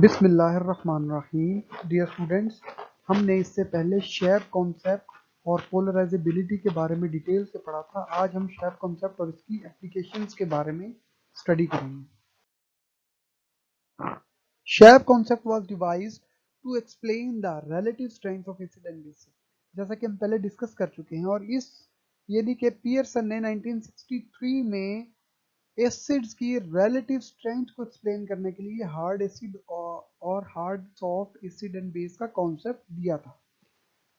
बिस्मिल्लाहिर्रहमानिर्रहीम। Dear students, हमने इससे पहले शेप कॉन्सेप्ट और पोलराइजेबिलिटी के बारे में डिटेल से पढ़ा था। आज हम शेप कॉन्सेप्ट और इसकी एप्लीकेशंस के बारे में स्टडी करेंगे। Shape concept was devised to explain the relative strength of acid and bases, जैसा कि हम पहले डिस्कस कर चुके हैं। और इस यानी कि पियर्सन ने 1963 में एसिड्स की रिलेटिव स्ट्रेंथ को एक्सप्लेन करने के लिए हार्ड एसिड और hard soft acid and base का कॉन्सेप्ट दिया था।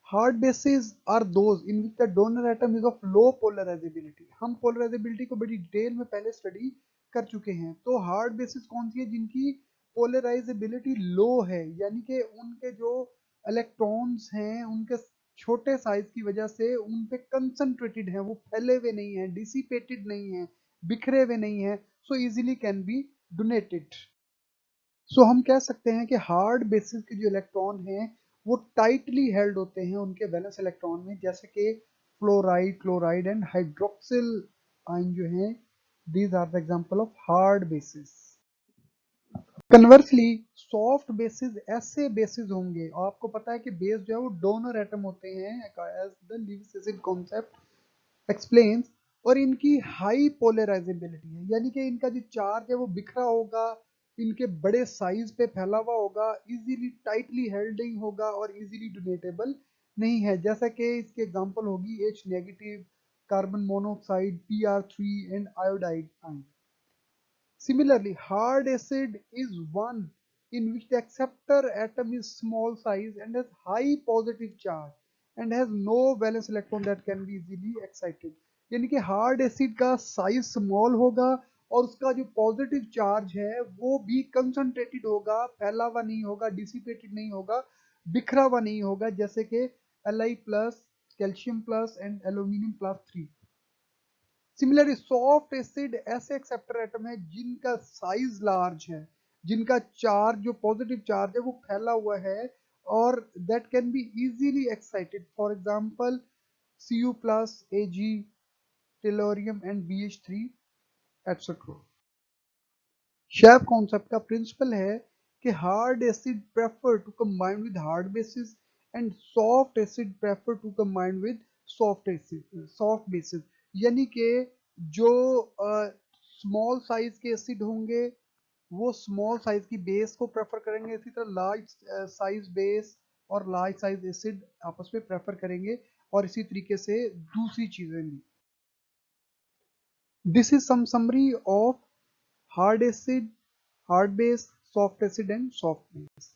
Hard bases are those in which the donor atom is of low polarisability. हम पोलराइजेबिलिटी को बड़ी डिटेल में पहले स्टडी कर चुके हैं। तो हार्ड बेसिस कौन सी है? जिनकी पोलराइजेबिलिटी लो है, यानी कि उनके जो इलेक्ट्रॉन्स हैं उनके छोटे साइज की वजह से उन पे कंसंट्रेटेड है, वो फैले हुए नहीं है, डिसिपेटेड नहीं है, बिखरे हुए नहीं है, so easily can be donated. So हम कह सकते हैं कि हार्ड बेसिस के जो इलेक्ट्रॉन हैं वो टाइटली हेल्ड होते हैं उनके वैलेंस इलेक्ट्रॉन में, जैसे कि fluoride, chloride and hydroxyl ion जो हैं, these are the example of hard bases. Conversely soft bases ऐसे बेसिस होंगे, और आपको पता है कि बेस जो है वो डोनर एटम होते हैं as the Lewis acid concept explains, और इनकी हाई पोलराइजेबिलिटी है, यानी कि इनका जो चार्ज है वो बिखरा होगा, इनके बड़े साइज पे फैला हुआ होगा, इजीली टाइटली हेल्ड नहीं होगा और इजीली डोनेटेबल नहीं है। जैसा कि इसके एग्जांपल होगी H negative, carbon monoxide, PR3 and iodide ion. Similarly, hard acid is one in which the acceptor atom is small size and has high positive charge and has no valence electron that can be easily excited. यानी कि hard acid का size small होगा और उसका जो positive charge है वो भी कंसंट्रेटेड होगा, फैला हुआ नहीं होगा, डिसिपेटेड नहीं होगा, बिखरा हुआ नहीं होगा, जैसे कि Li plus, calcium plus and aluminium plus 3। Similarly soft acid ऐसे एक्सेप्टर एटम है जिनका साइज लार्ज है, जिनका चार्ज जो पॉजिटिव चार्ज है वो फैला हुआ है और that can be easily excited, for example Cu plus, Ag, tellurium and BH3 etcetera. Shape concept का प्रिंसिपल है कि hard acid prefer to combine with hard bases and soft acid prefer to combine with soft bases, यानी कि जो small size के acid होंगे वो small size की बेस को प्रेफर करेंगे, इसी तरह लार्ज साइज बेस और लार्ज साइज एसिड आपस में प्रेफर करेंगे, और इसी तरीके से दूसरी चीजें भी। This is some summary of hard acid, hard base, soft acid and soft base.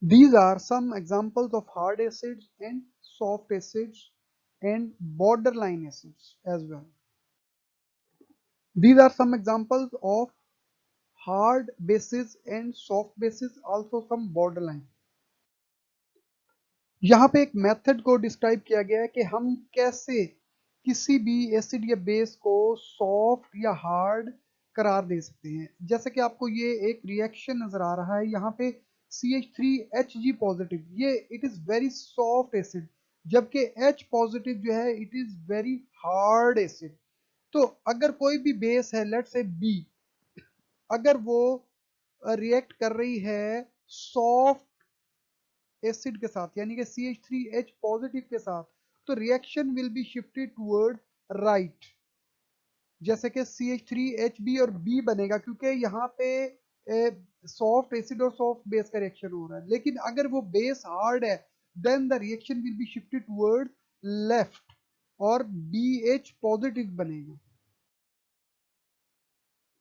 These are some examples of hard acids and soft acids and borderline acids as well. These are some examples of hard bases and soft bases, also some borderline. यहाँ पे एक method को describe किया गया है कि हम कैसे किसी भी एसिड या बेस को सॉफ्ट या हार्ड करार दे सकते हैं। जैसे कि आपको ये एक रिएक्शन नजर आ रहा है यहाँ पे CH3Hg पॉजिटिव, ये it is very soft acid, जबकि H पॉजिटिव जो है it is very hard acid. तो अगर कोई भी बेस है, लेट्स से B, अगर वो रिएक्ट कर रही है सॉफ्ट एसिड के साथ, यानी कि CH3H पॉजिटिव के साथ, तो reaction will be shifted toward right, जैसे कि CH3HB और B बनेगा, क्योंकि यहाँ पे सॉफ्ट एसिड और सॉफ्ट बेस का रिएक्शन हो रहा है। लेकिन अगर वो बेस हार्ड है then the reaction will be shifted toward left और BH पॉजिटिव बनेगा।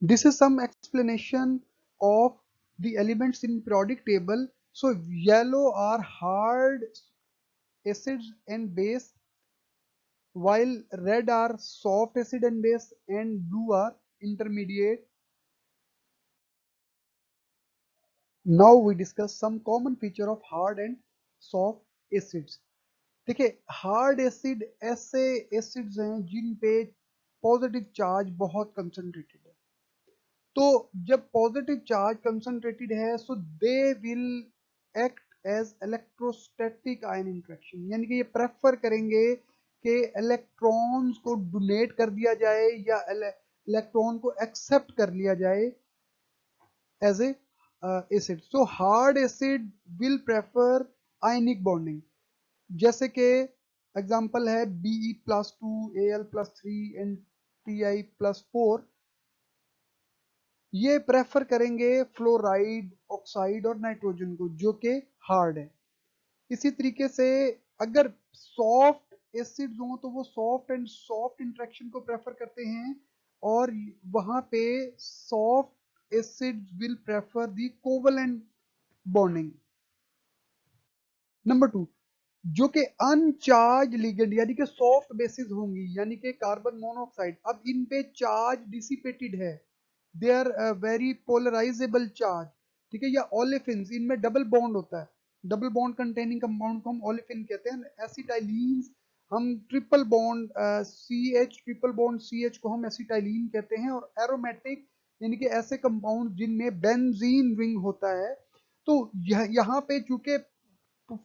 This is some explanation of the elements in periodic table. So yellow are hard acids and base, while red are soft acid and base, and blue are intermediate. Now we discuss some common feature of hard and soft acids. देखिए, hard acid ऐसे acids हैं जिन पे positive charge बहुत concentrated है। तो जब positive charge concentrated है so they will act as electrostatic ion interaction, यानी कि ये प्रेफर करेंगे कि इलेक्ट्रॉन्स को डोनेट कर दिया जाए या इलेक्ट्रॉन को एक्सेप्ट कर लिया जाए as a acid. So hard acid will prefer ionic bonding, जैसे कि एग्जांपल है Be+2 Al+3 एंड Ti+4. ये प्रेफर करेंगे फ्लोराइड, ऑक्साइड और नाइट्रोजन को, जो कि हार्ड है. इसी तरीके से अगर सॉफ्ट एसिड्स हों तो वो सॉफ्ट एंड सॉफ्ट इंटरेक्शन को प्रेफर करते हैं, और वहां पे soft acids will prefer the covalent bonding. Number 2, जो कि अनचार्ज लिगेंड यानी कि सॉफ्ट बेसिस होंगी, यानी कि कार्बन मोनोऑक्साइड. अब इन पे चार्ज डिसिपेटेड है, they are very polarizable charge, ठीक है. या ओलेफिन्स, इनमें डबल बॉन्ड होता है, डबल बॉन्ड कंटेनिंग कंपाउंड को हम ओलेफिन कहते हैं. एसिटाइलिन्स हम triple bond CH, triple bond CH को हम एसिटाइलिन कहते हैं. और एरोमेटिक यानी कि ऐसे कंपाउंड जिनमें बेंजीन रिंग होता है. तो यहाँ पे चूंकि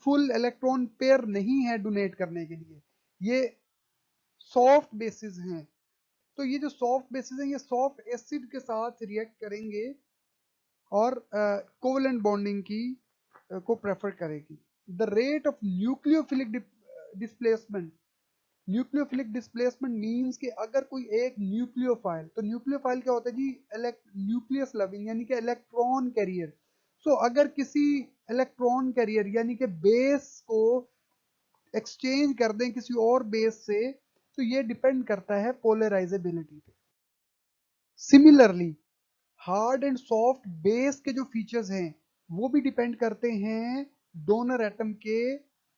फुल इलेक्ट्रॉन पेयर नहीं है डोनेट करने के लिए, ये सॉफ्ट बेसिस हैं. तो ये जो सॉफ्ट बेसिस हैं ये सॉफ्ट एसिड के साथ रिएक्ट करेंगे और कोवेलेंट बॉन्डिंग की को प्रेफर करेगी. The rate of nucleophilic displacement. Nucleophilic displacement means कि अगर कोई एक न्यूक्लियोफाइल, तो न्यूक्लियोफाइल क्या होता है जी, न्यूक्लियस लविंग यानी कि इलेक्ट्रॉन कैरियर. सो अगर किसी इलेक्ट्रॉन कैरियर यानी कि बेस को एक्सचेंज कर दें किसी और बेस से, तो ये डिपेंड करता है पोलराइजेबिलिटी पे. Similarly hard and soft base के जो फीचर्स हैं वो भी डिपेंड करते हैं डोनर एटम के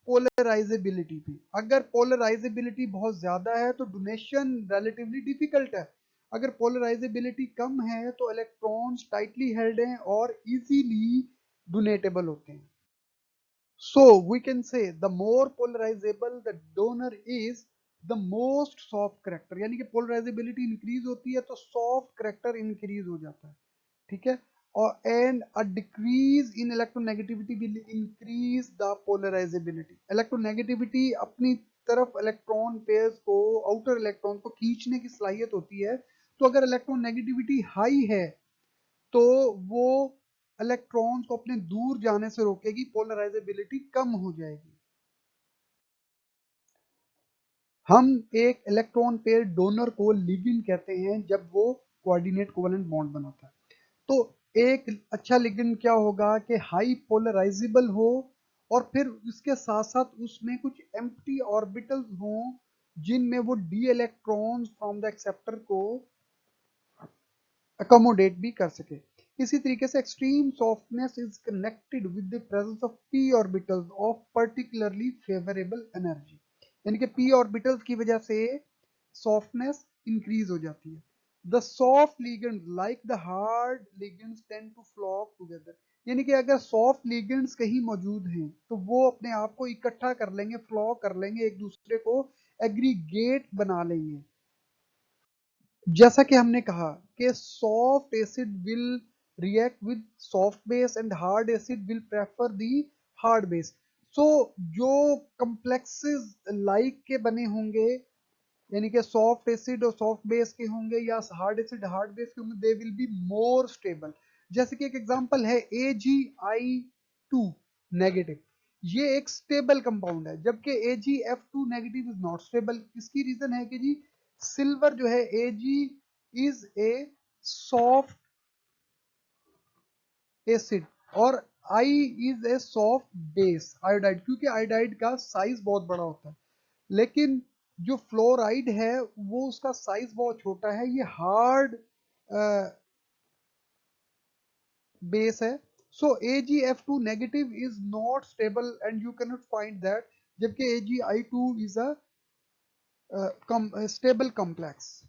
पोलराइजेबिलिटी पे. अगर पोलराइजेबिलिटी बहुत ज्यादा है तो डोनेशन रिलेटिवली डिफिकल्ट है. अगर पोलराइजेबिलिटी कम है तो इलेक्ट्रॉन्स टाइटली हेल्ड हैं और इजीली डोनेटेबल होते हैं. So we can say the more polarizable the donor is, the most soft character, यानी कि polarizability increase होती है तो soft character increase हो जाता है, ठीक है. और and a decrease in electronegativity will increase the polarizability. electronegativity अपनी तरफ इलेक्ट्रॉन पेयर्स को, आउटर इलेक्ट्रॉन को खींचने की सलाहियत होती है. तो अगर इलेक्ट्रोनेगेटिविटी हाई है तो वो इलेक्ट्रॉन्स को अपने दूर जाने से रोकेगी, पोलराइजेबिलिटी कम हो जाएगी. हम एक इलेक्ट्रॉन पेयर डोनर को लिगेंड कहते हैं जब वो कोऑर्डिनेट कोवेलेंट बॉन्ड बनाता है. तो एक अच्छा लिगेंड क्या होगा कि हाई पोलराइजेबल हो, और फिर इसके साथ साथ उसमें कुछ एम्प्टी ऑर्बिटल्स हों जिनमें वो D electrons from the acceptor को अकोमोडेट भी कर सके. इसी तरीके से extreme softness is connected with the presence of p orbitals of particularly favourable energy, यानी कि p ऑर्बिटल्स की वजह से सॉफ्टनेस इंक्रीज हो जाती है. The soft ligands like the hard ligands tend to flock together, यानी कि अगर सॉफ्ट लिगेंड्स कहीं मौजूद हैं तो वो अपने आप को इकट्ठा कर लेंगे, फ्लॉक कर लेंगे, एक दूसरे को एग्रीगेट बना लेंगे. जैसा कि हमने कहा कि soft acid will react with soft base and hard acid will prefer the hard base. So जो कम्प्लेक्सेस लाइक के बने होंगे, यानी कि सॉफ्ट एसिड और सॉफ्ट बेस के होंगे या हार्ड एसिड हार्ड बेस के होंगे, they will be more stable. जैसे कि एक एग्जांपल है AgI2 नेगेटिव. ये एक स्टेबल कंपाउंड है, जबकि AgF2 negative is not stable. इसकी रीजन है कि जी सिल्वर जो है Ag is a soft acid और I is a soft base iodide, क्योंकि आयोडाइड का साइज बहुत बड़ा होता है, लेकिन जो फ्लोराइड है वो उसका साइज बहुत छोटा है, ये हार्ड बेस है. सो AgF2 negative is not stable and you can not find that, जबकि AgI2 is a stable complex.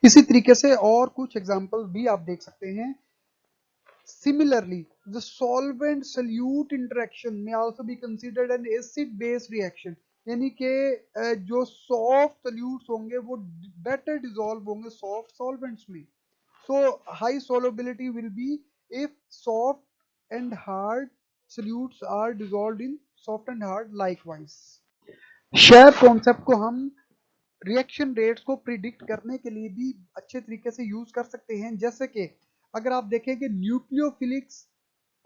इसी तरीके से और कुछ एग्जांपल भी आप देख सकते हैं. Similarly, the solvent solute interaction may also be considered an acid base reaction, यानी कि जो सॉफ्ट सोल्यूट्स होंगे वो बेटर डिसॉल्व होंगे सॉफ्ट सॉल्वेंट्स में. So high solubility will be if soft and hard solutes are dissolved in soft and hard likewise. Share concept को हम reaction rates को प्रिडिक्ट करने के लिए भी अच्छे तरीके से यूज कर सकते हैं. जैसे कि अगर आप देखें कि न्यूक्लियोफिलिक्स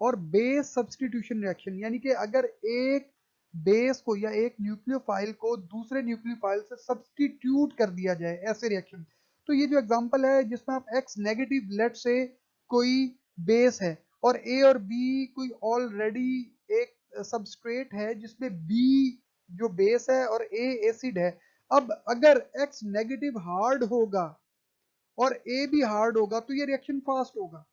और बेस सब्स्टिट्यूशन रिएक्शन, यानी कि अगर एक बेस को या एक न्यूक्लियोफाइल को दूसरे न्यूक्लियोफाइल से सब्स्टिट्यूट कर दिया जाए, ऐसे रिएक्शन। तो ये जो एग्जांपल है जिसमें आप एक्स नेगेटिव, लेट से कोई बेस है और ए और बी कोई ऑलरेडी एक सबस्ट्रेट है जिसमें बी जो बेस है और ए एसिड है। अब अगर एक्स नेगेटिव हार्ड होगा और ए भी हार्ड होगा तो ये रिएक्शन फास्ट होगा।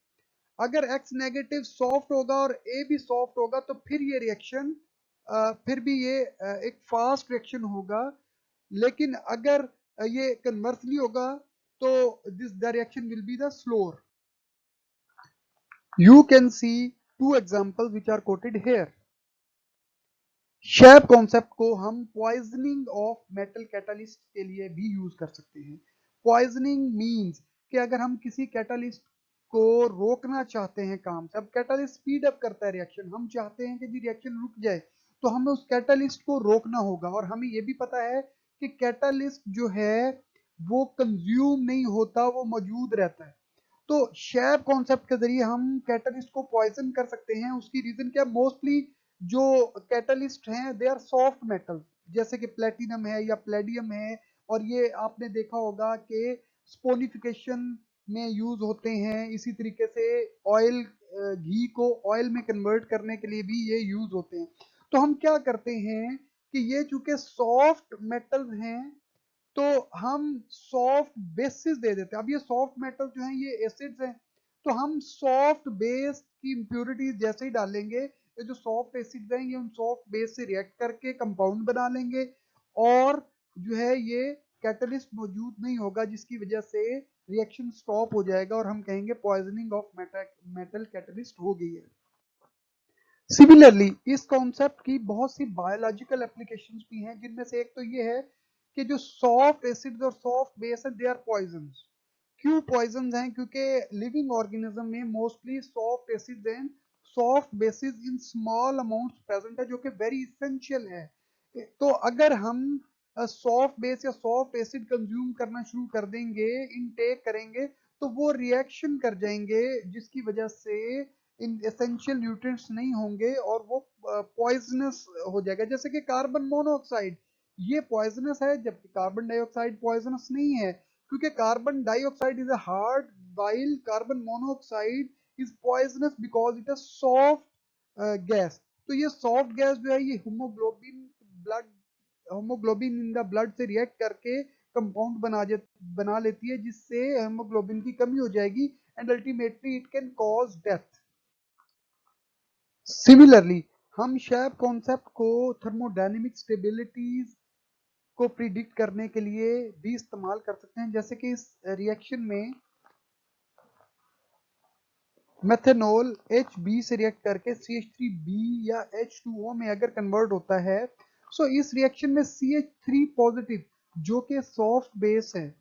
अगर एक्स नेगेटिव सॉफ्ट होगा और ए भी सॉफ्ट होगा तो फिर ये रिएक्शन फिर भी ये एक फास्ट रिएक्शन होगा। लेकिन अगर ये कन्वर्सली होगा तो this the reaction will be the slower. You can see two examples which are quoted here. Shape concept को हम पॉइजनिंग ऑफ मेटल कैटालिस्ट के लिए भी यूज कर सकते हैं। पॉइजनिंग मींस कि अगर हम किसी कैटालिस्ट को रोकना चाहते हैं काम से, अब कैटालिस्ट स्पीड अप करता है रिएक्शन, हम चाहते हैं कि जी रिएक्शन रुक जाए, तो हमें उस कैटालिस्ट को रोकना होगा। और हमें ये भी पता है कि कैटालिस्ट जो है वो कंज्यूम नहीं होता, वो मौजूद रहता है। तो शेप कॉन्सेप्ट के जरिए हम कैटलिस्ट को पॉइजन कर सकते हैं। उसकी रीजन क्या, मोस्टली जो कैटलिस्ट हैं दे आर सॉफ्ट मेटल, जैसे कि प्लेटिनम है या प्लेडियम है। और ये आपने देखा होगा कि स्पोनिफिकेशन में यूज होते हैं। इसी तरीके से ऑयल, घी को ऑयल में कन्वर्ट करने के लिए भी ये यूज होते हैं। तो हम क्या करते हैं कि ये चूंकि सॉफ्ट मेटल हैं तो हम सॉफ्ट बेसिस दे देते हैं। अब ये सॉफ्ट मेटल जो है ये एसिड्स हैं, तो हम सॉफ्ट बेस की इंप्योरिटीज जैसे ही डालेंगे, ये जो सॉफ्ट एसिड्स हैं ये उन सॉफ्ट बेस से रिएक्ट करके कंपाउंड बना लेंगे और जो है ये कैटलिस्ट मौजूद नहीं होगा, जिसकी वजह से रिएक्शन स्टॉप हो जाएगा और हम कहेंगे पॉइजनिंग ऑफ मेटल कैटलिस्ट हो गई है। सिमिलरली इस कॉन्सेप्ट की बहुत सी बायोलॉजिकल एप्लीकेशंस भी हैं, जिनमें से एक तो ये है कि जो सॉफ्ट एसिड्स और सॉफ्ट बेस है दे आर पॉइजन्स। क्यों पॉइजन्स हैं? क्योंकि लिविंग ऑर्गेनिज्म में mostly soft acids and soft basis in small amounts present है, जो कि वेरी इसेंशियल है। तो अगर हम सॉफ्ट बेस या सॉफ्ट एसिड कंज्यूम करना शुरू कर देंगे, इनटेक करेंगे, तो वो रिएक्शन कर जाएंगे जिसकी वजह से इन एसेंशियल न्यूट्रिएंट्स नहीं होंगे और वो पॉइजनस हो जाएगा। जैसे कि कार्बन मोनोऑक्साइड, ये पॉइजनस है जबकि कार्बन डाइऑक्साइड पॉइजनस नहीं है, क्योंकि carbon dioxide is a hard while carbon monoxide is poisonous because it is soft gas. तो ये सॉफ्ट गैस जो है ये होमोग्लोबिन इन द ब्लड से रिएक्ट करके कंपाउंड बना लेती है, जिससे हेमोग्लोबिन की कमी हो जाएगी and ultimately it can cause death. Similarly हम शेप कॉन्सेप्ट को थर्मोडायनेमिक स्टेबिलिटीज को प्रिडिक्ट करने के लिए भी इस्तेमाल कर सकते हैं। जैसे कि इस रिएक्शन में मेथनॉल Hb से रिएक्ट करके CH3b या H2O में अगर कन्वर्ट होता है, सो इस रिएक्शन में CH3 पॉजिटिव जो कि सॉफ्ट बेस है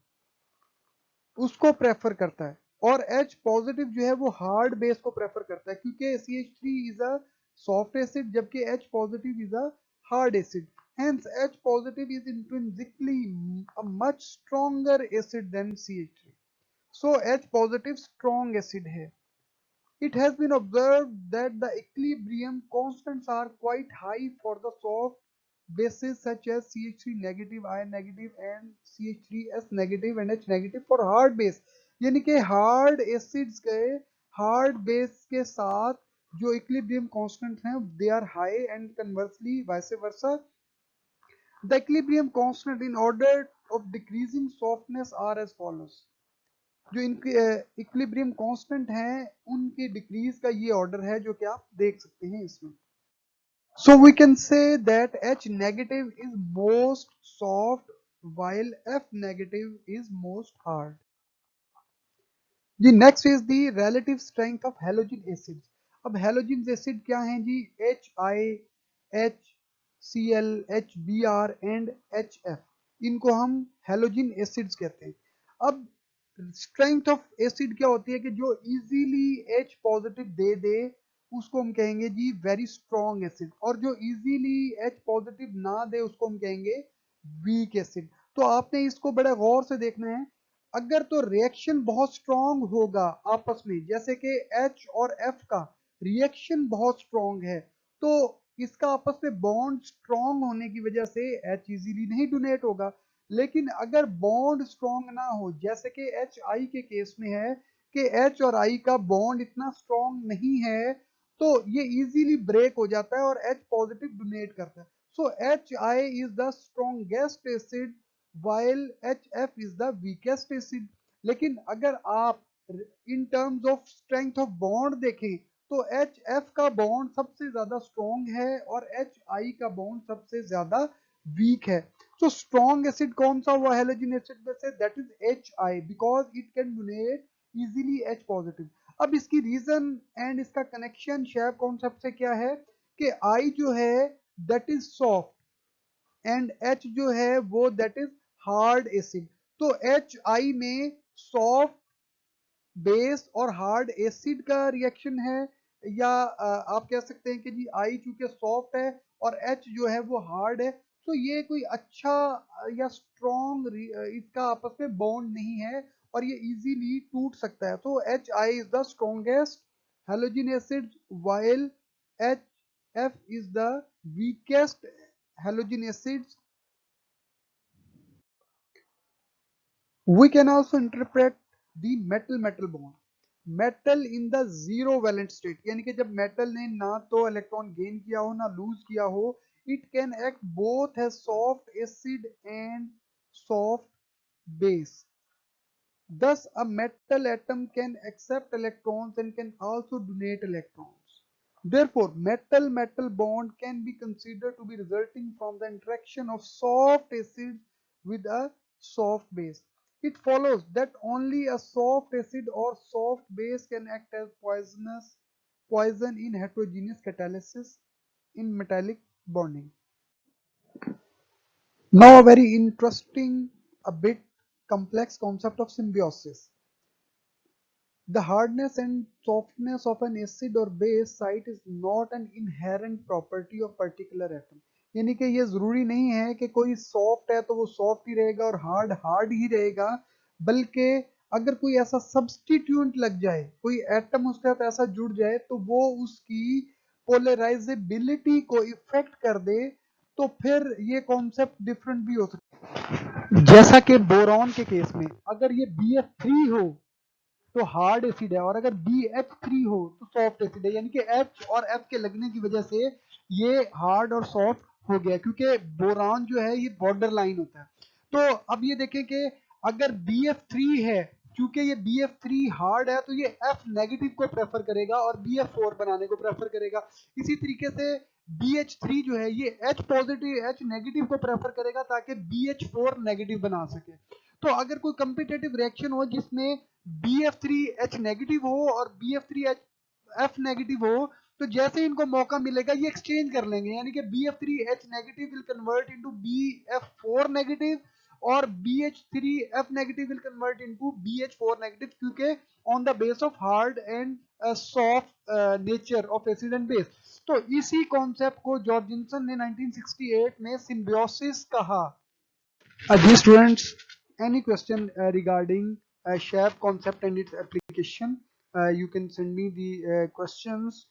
उसको प्रेफर करता है और H पॉजिटिव जो है वो हार्ड बेस को प्रेफर करता है, क्योंकि CH3 is a soft acid जबकि H positive is a hard acid. Hence H positive is intrinsically a much stronger acid than CH3. So H positive strong acid है। It has been observed that the equilibrium constants are quite high for the soft bases such as CH3 negative, I negative and CH3S negative and H negative for hard base। यानी कि hard acids के hard base के साथ जो equilibrium constant हैं they are high and conversely vice versa. The equilibrium constant in order of decreasing softness are as follows। जो इनकी equilibrium constant है उनकी डिक्रीज का ये ऑर्डर है जो कि आप देख सकते हैं इसमें। So we can say that H negative is most soft while F negative is most hard. जी next is the relative strength of halogen acids. अब हैलोजन एसिड क्या हैं जी? HI, HCl, HBr and HF, इनको हम halogen acids कहते हैं। अब स्ट्रेंथ ऑफ एसिड क्या होती है कि जो इजीली H पॉजिटिव दे दे उसको हम कहेंगे जी वेरी स्ट्रॉन्ग एसिड, और जो इजीली H पॉजिटिव ना दे उसको हम कहेंगे वीक एसिड। तो आपने इसको बड़े गौर से देखना है। अगर तो रिएक्शन बहुत स्ट्रॉन्ग होगा आपस में, जैसे कि H और F का रिएक्शन बहुत स्ट्रॉन्ग है, तो इसका आपस में बॉन्ड स्ट्रॉन्ग होने की वजह से H इजीली नहीं डोनेट होगा। लेकिन अगर बॉन्ड स्ट्रॉन्ग ना हो, जैसे कि HI के केस में है कि H और I का बॉन्ड इतना स्ट्रॉन्ग नहीं है, तो ये इजीली ब्रेक हो जाता है और H पॉजिटिव डोनेट करता है। सो HI is the strongest acid while HF is the weakest acid। लेकिन अगर आप in terms of strength of bond देखें तो HF का बॉन्ड सबसे ज्यादा स्ट्रॉन्ग है और HI का बॉन्ड सबसे ज्यादा वीक है। तो स्ट्रॉन्ग एसिड कौन सा हुआ हैलोजन एसिड में से? That is HI, because it can donate easily H positive. अब इसकी रीजन एंड इसका कनेक्शन शेप कॉन्सेप्ट से क्या है कि I जो है that is soft and H जो है वो दैट इज हार्ड एसिड। तो HI में सॉफ्ट बेस और हार्ड एसिड का रिएक्शन है, या आप कह सकते हैं कि जी I चूंकि सॉफ्ट है और H जो है वो हार्ड है, तो ये कोई अच्छा या स्ट्रॉन्ग इसका आपस में बॉन्ड नहीं है और ये इजीली टूट सकता है। तो HI is the strongest halogen acid while HF is the weakest halogen acids। We can also interpret the metal bond। Metal in the zero valent state, यानी कि जब मेटल ने ना तो इलेक्ट्रॉन गेन किया हो ना लूज किया हो, it can act both as soft acid and soft base. Thus, a metal atom can accept electrons and can also donate electrons. Therefore, metal-metal bond can be considered to be resulting from the interaction of soft acid with a soft base। It follows that only a soft acid or soft base can act as poison in heterogeneous catalysis in metallic bonding। Now, a very interesting, a bit complex concept of symbiosis। The hardness and softness of an acid or base site is not an inherent property of particular atom। यानी कि ये जरूरी नहीं है कि कोई soft है तो वो सॉफ्ट ही रहेगा और हार्ड हार्ड ही रहेगा, बल्कि अगर कोई ऐसा सब्सटीट्यूएंट लग जाए, कोई एटम उसके साथ ऐसा जुड़ जाए तो वो उसकी पोलराइजेबिलिटी को इफेक्ट कर दे, तो फिर ये कॉन्सेप्ट डिफरेंट भी हो सकता है। जैसा कि बोरॉन के केस में अगर ये BF3 हो तो हार्ड एसिड है, और अगर BH3 हो तो सॉफ्ट एसिड है, यानी कि H और F के लगने की वजह से ये हार्ड और सॉफ्ट हो गया, क्योंकि बोरान जो है ये बॉर्डर लाइन होता है। तो अब ये देखें कि अगर BF3 है, क्योंकि ये BF3 हार्ड है तो ये F नेगेटिव को प्रेफर करेगा और BF4 बनाने को प्रेफर करेगा। इसी तरीके से BH3 जो है ये H पॉजिटिव H नेगेटिव को प्रेफर करेगा ताकि BH4 नेगेटिव बना सके। तो अगर कोई कंपिटेटिव रिएक्शन हो जिसमें BF3H नेगेटिव हो और BF3F नेगेटिव हो, तो जैसे इनको मौका मिलेगा ये एक्सचेंज कर लेंगे, यानी कि BF3H negative will convert into BF4 negative और BH3F negative will convert into BH4 negative, क्योंकि on the base of hard and soft nature of acid and base. तो इसी कॉन्सेप्ट को जॉर्जिनसन ने 1968 में सिम्बियोसिस कहा। Dear students, any question regarding SHAP concept and its application, you can send me the questions